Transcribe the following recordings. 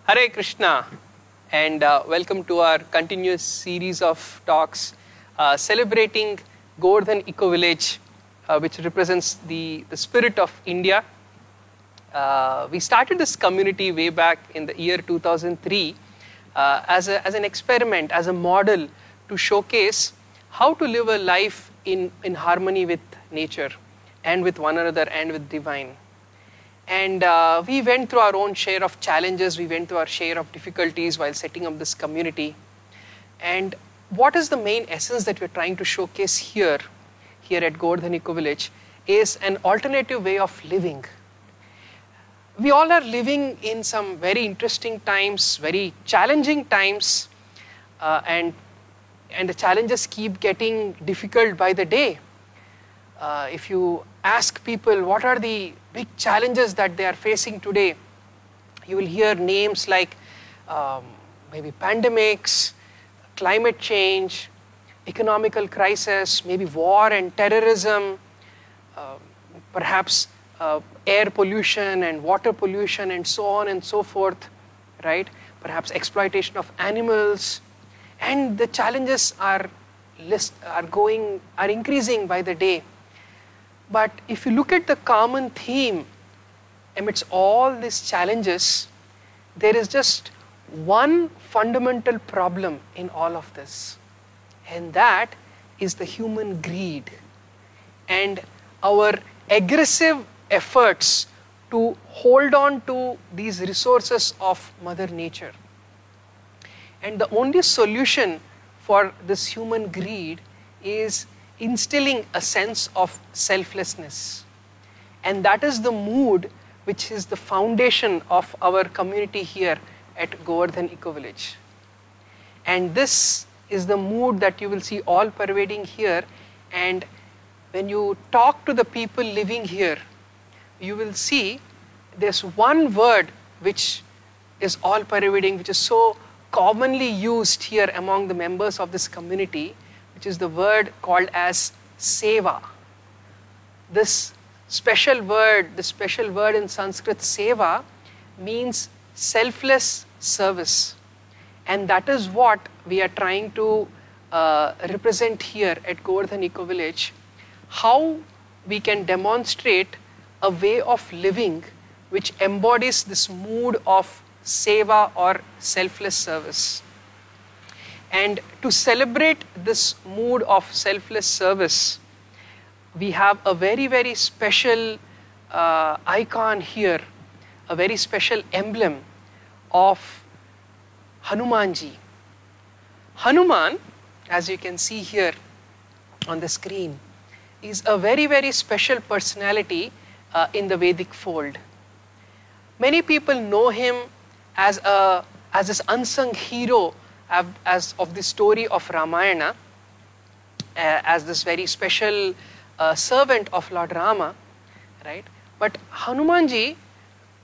Hare Krishna, and welcome to our continuous series of talks celebrating Govardhan Eco Village, which represents the spirit of India. We started this community way back in the year 2003 as an experiment, as a model to showcase how to live a life in harmony with nature and with one another and with divine. And we went through our own share of challenges, we went through our share of difficulties while setting up this community. And what is the main essence that we're trying to showcase here at Govardhan Eco Village is an alternative way of living. We all are living in some very interesting times, very challenging times, and the challenges keep getting difficult by the day. If you ask people what are the big challenges that they are facing today, you will hear names like maybe pandemics, climate change, economical crisis, maybe war and terrorism, perhaps air pollution and water pollution and so on and so forth, right? Perhaps exploitation of animals, and the challenges are increasing by the day. But if you look at the common theme amidst all these challenges, there is just one fundamental problem in all of this, and that is the human greed and our aggressive efforts to hold on to these resources of Mother Nature. And the only solution for this human greed is instilling a sense of selflessness. And that is the mood which is the foundation of our community here at Govardhan Eco Village. And this is the mood that you will see all pervading here. And when you talk to the people living here, you will see there's one word which is all pervading, which is so commonly used here among the members of this community, which is the word called as seva. This special word in Sanskrit, seva, means selfless service. And that is what we are trying to represent here at Govardhan Eco Village, how we can demonstrate a way of living which embodies this mood of seva or selfless service. And to celebrate this mood of selfless service, we have a very, very special icon here, a very special emblem of Hanumanji. Hanuman, as you can see here on the screen, is a very, very special personality in the Vedic fold. Many people know him as this unsung hero as of the story of Ramayana, as this very special servant of Lord Rama, right? But Hanumanji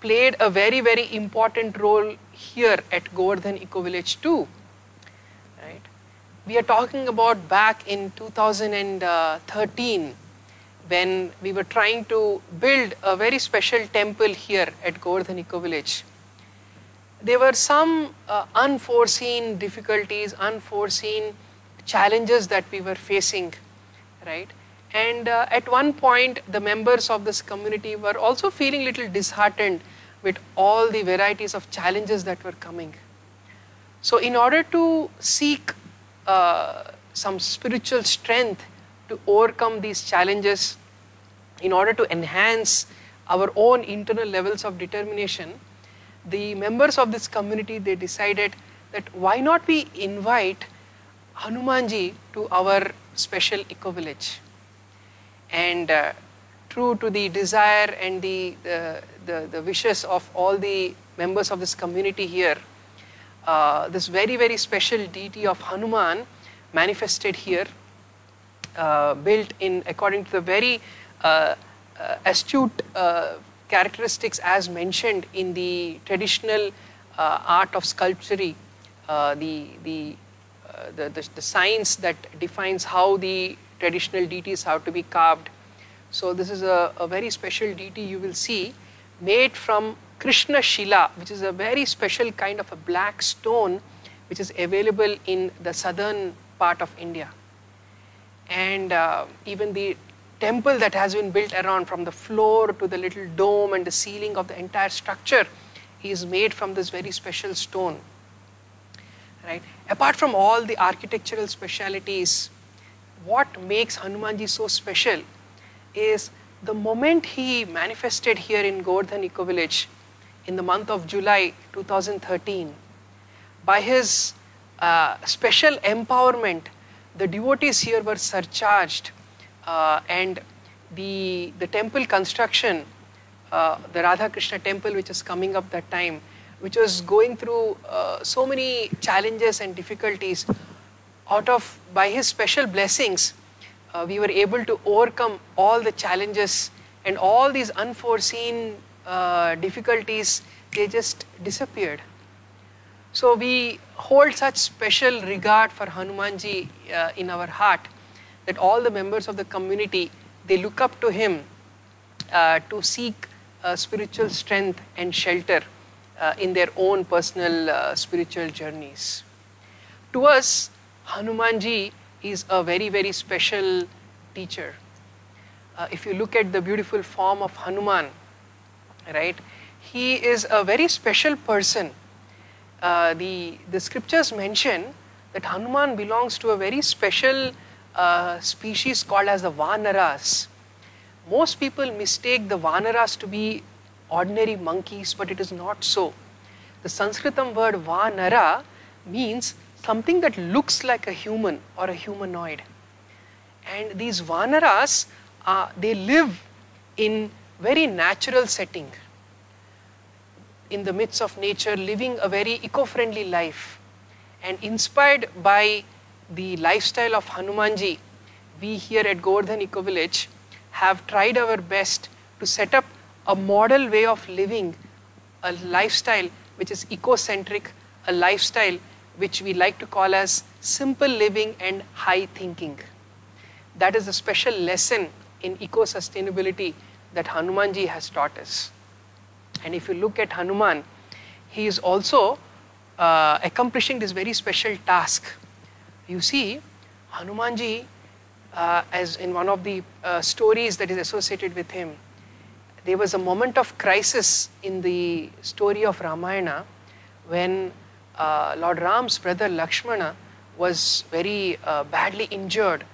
played a very, very important role here at Govardhan Eco Village too, right? We are talking about back in 2013 when we were trying to build a very special temple here at Govardhan Eco Village. There were some unforeseen difficulties, unforeseen challenges that we were facing, right? And at one point, the members of this community were also feeling a little disheartened with all the varieties of challenges that were coming. So in order to seek some spiritual strength to overcome these challenges, in order to enhance our own internal levels of determination, the members of this community, they decided that why not we invite Hanumanji to our special eco village. And true to the desire and the wishes of all the members of this community here, this very, very special deity of Hanuman manifested here, built in according to the very astute characteristics as mentioned in the traditional art of sculpture, the science that defines how the traditional deities have to be carved. So this is a very special deity you will see, made from Krishna Shila, which is a very special kind of a black stone which is available in the southern part of India. And even the temple that has been built around, from the floor to the little dome and the ceiling of the entire structure, is made from this very special stone. Right? Apart from all the architectural specialities, what makes Hanumanji so special is the moment he manifested here in Govardhan Eco Village in the month of July 2013, by his special empowerment, the devotees here were surcharged, and the temple construction, the Radha Krishna temple which is coming up that time, which was going through so many challenges and difficulties, by his special blessings, we were able to overcome all the challenges, and all these unforeseen difficulties, they just disappeared. So we hold such special regard for Hanumanji in our heart, that all the members of the community, they look up to him to seek spiritual strength and shelter in their own personal spiritual journeys. To us, Hanumanji is a very, very special teacher. If you look at the beautiful form of Hanuman, right, he is a very special person. The scriptures mention that Hanuman belongs to a very special species called as the Vanaras. Most people mistake the Vanaras to be ordinary monkeys, but it is not so. The Sanskritam word Vanara means something that looks like a human or a humanoid. And these Vanaras, they live in very natural setting, in the midst of nature, living a very eco-friendly life. And inspired by the lifestyle of Hanumanji, we here at Govardhan Eco Village have tried our best to set up a model way of living, a lifestyle which is eco-centric, a lifestyle which we like to call as simple living and high thinking. That is a special lesson in eco-sustainability that Hanumanji has taught us. And if you look at Hanuman, he is also accomplishing this very special task. You see, Hanumanji, as in one of the stories that is associated with him, there was a moment of crisis in the story of Ramayana when Lord Ram's brother Lakshmana was very badly injured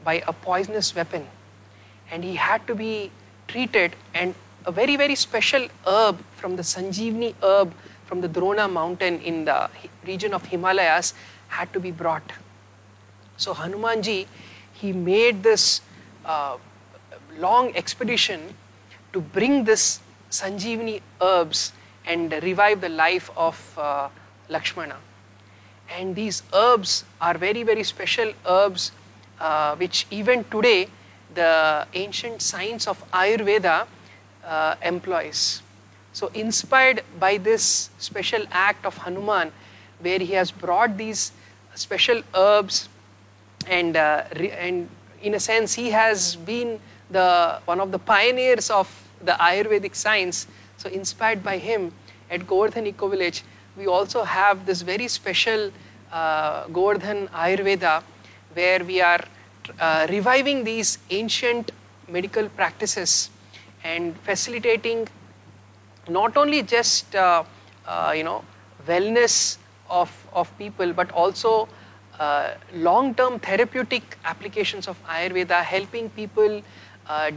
by a poisonous weapon, and he had to be treated, and a very, very special herb from the Sanjeevani herb from the Drona mountain in the region of Himalayas had to be brought. So Hanumanji, he made this long expedition to bring this Sanjeevani herbs and revive the life of Lakshmana. And these herbs are very, very special herbs which even today the ancient science of Ayurveda employs. So inspired by this special act of Hanuman, where he has brought these special herbs, and in a sense he has been one of the pioneers of the Ayurvedic science. So inspired by him, at Govardhan Eco Village, we also have this very special Govardhan Ayurveda, where we are reviving these ancient medical practices and facilitating not only just wellness of people, but also long-term therapeutic applications of Ayurveda, helping people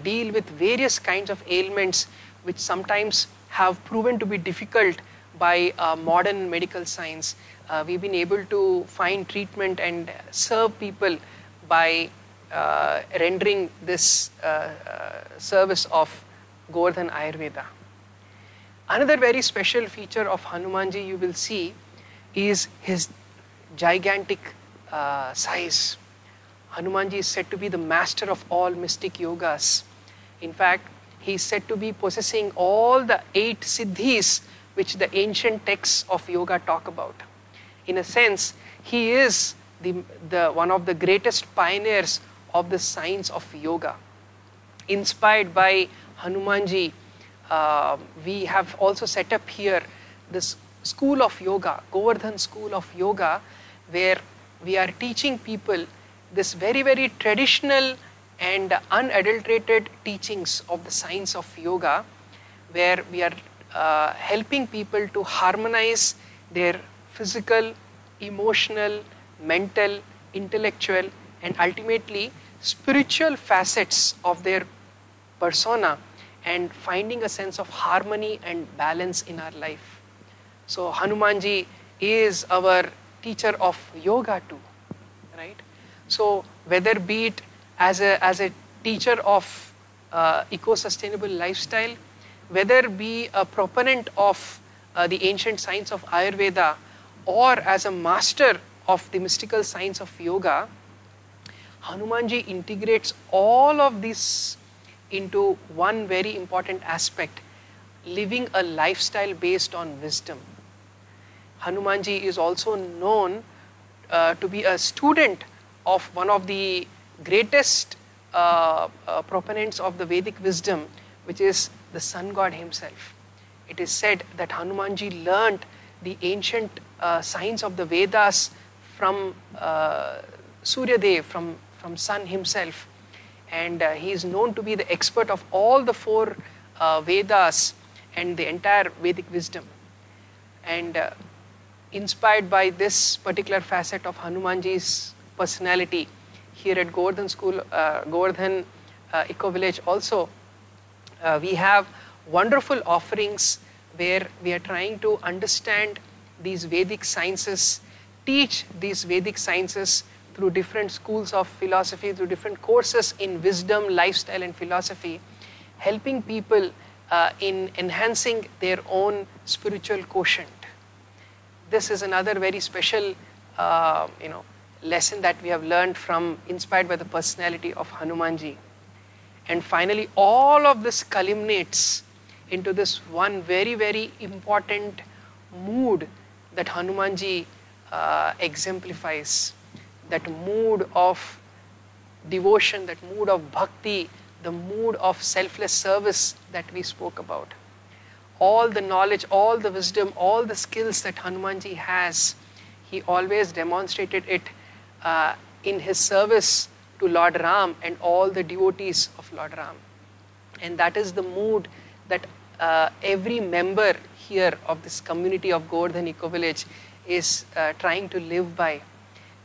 deal with various kinds of ailments which sometimes have proven to be difficult by modern medical science. We've been able to find treatment and serve people by rendering this service of Govardhan Ayurveda. Another very special feature of Hanumanji you will see is his gigantic size. Hanumanji is said to be the master of all mystic yogas. In fact, he is said to be possessing all the 8 siddhis which the ancient texts of yoga talk about. In a sense, he is one of the greatest pioneers of the science of yoga. Inspired by Hanumanji, we have also set up here this school of yoga, Govardhan School of Yoga, where we are teaching people this very, very traditional and unadulterated teachings of the science of yoga, where we are helping people to harmonize their physical, emotional, mental, intellectual, and ultimately spiritual facets of their persona, and finding a sense of harmony and balance in our life. So Hanumanji is our teacher of yoga too, right? So whether be it as a teacher of eco-sustainable lifestyle, whether be a proponent of the ancient science of Ayurveda, or as a master of the mystical science of yoga, Hanumanji integrates all of this into one very important aspect: living a lifestyle based on wisdom. Hanumanji is also known to be a student of one of the greatest proponents of the Vedic wisdom, which is the sun god himself. It is said that Hanumanji learnt the ancient science of the Vedas from Surya Dev, from sun himself, and he is known to be the expert of all the 4 Vedas and the entire Vedic wisdom. And inspired by this particular facet of Hanumanji's personality, here at Govardhan School, Govardhan Eco Village also, we have wonderful offerings where we are trying to understand these Vedic sciences, teach these Vedic sciences through different schools of philosophy, through different courses in wisdom, lifestyle, and philosophy, helping people in enhancing their own spiritual quotient. This is another very special lesson that we have learned from, inspired by the personality of Hanumanji. And finally, all of this culminates into this one very, very important mood that Hanumanji exemplifies, that mood of devotion, that mood of bhakti, the mood of selfless service that we spoke about. All the knowledge, all the wisdom, all the skills that Hanumanji has, he always demonstrated it in his service to Lord Ram and all the devotees of Lord Ram. And that is the mood that every member here of this community of Govardhan Eco Village is trying to live by,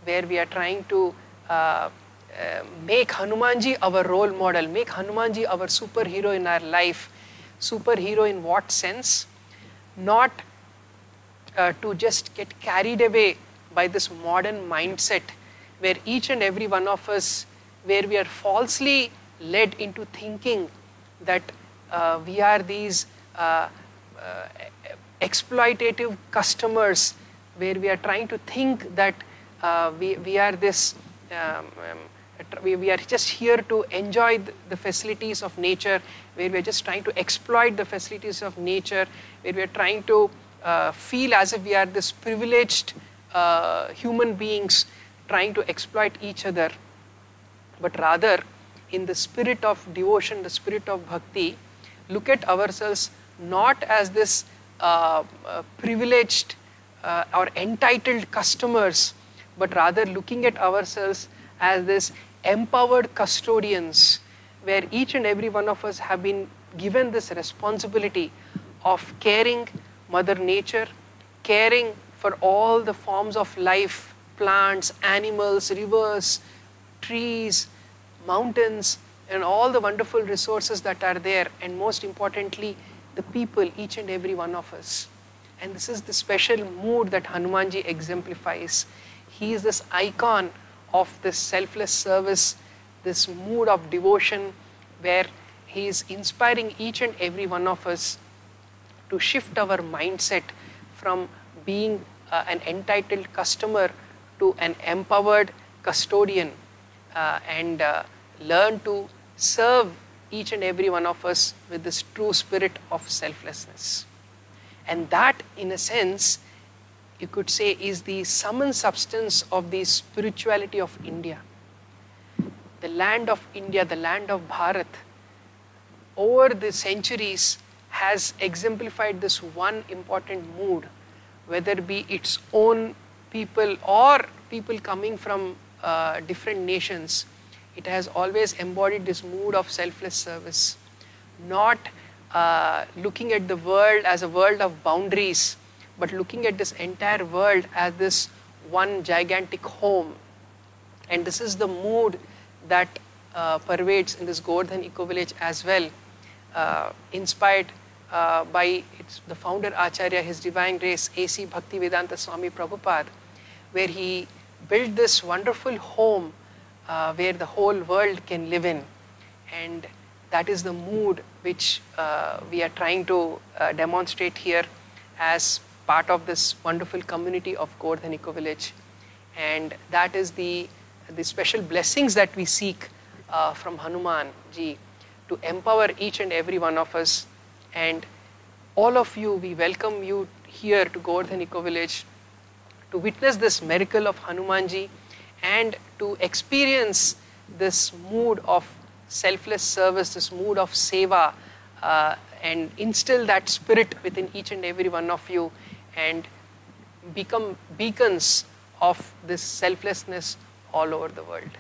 where we are trying to make Hanumanji our role model, make Hanumanji our superhero in our life. Superhero in what sense? Not to just get carried away by this modern mindset where each and every one of us, where we are falsely led into thinking that we are these exploitative customers, where we are trying to think that we are this, we are just here to enjoy the facilities of nature, where we are just trying to exploit the facilities of nature, where we are trying to feel as if we are this privileged human beings trying to exploit each other, but rather in the spirit of devotion, the spirit of bhakti, look at ourselves not as this privileged or entitled customers, but rather looking at ourselves as this empowered custodians, where each and every one of us have been given this responsibility of caring Mother Nature, caring for all the forms of life, plants, animals, rivers, trees, mountains, and all the wonderful resources that are there, and most importantly, the people, each and every one of us. And this is the special mood that Hanumanji exemplifies. He is this icon of this selfless service, this mood of devotion, where he is inspiring each and every one of us to shift our mindset from being an entitled customer to an empowered custodian, and learn to serve each and every one of us with this true spirit of selflessness. And that, in a sense, you could say, is the sum and substance of the spirituality of India. The land of India, the land of Bharat, over the centuries has exemplified this one important mood, whether it be its own people or people coming from different nations. It has always embodied this mood of selfless service, not looking at the world as a world of boundaries, but looking at this entire world as this one gigantic home. And this is the mood that pervades in this Govardhan Eco-Village as well, inspired by the founder Acharya, His Divine Grace, A.C. Bhaktivedanta Swami Prabhupada, where he built this wonderful home where the whole world can live in. And that is the mood which we are trying to demonstrate here as part of this wonderful community of Govardhan Eco-Village. And that is the special blessings that we seek from Hanuman ji to empower each and every one of us. And all of you, we welcome you here to Govardhan Eco-Village to witness this miracle of Hanuman ji and to experience this mood of selfless service, this mood of seva, and instill that spirit within each and every one of you and become beacons of this selflessness all over the world.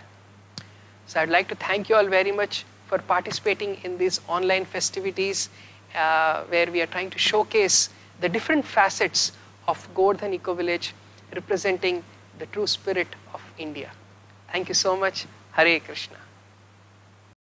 So I'd like to thank you all very much for participating in these online festivities where we are trying to showcase the different facets of Govardhan Eco-Village representing the true spirit of India. Thank you so much. Hare Krishna.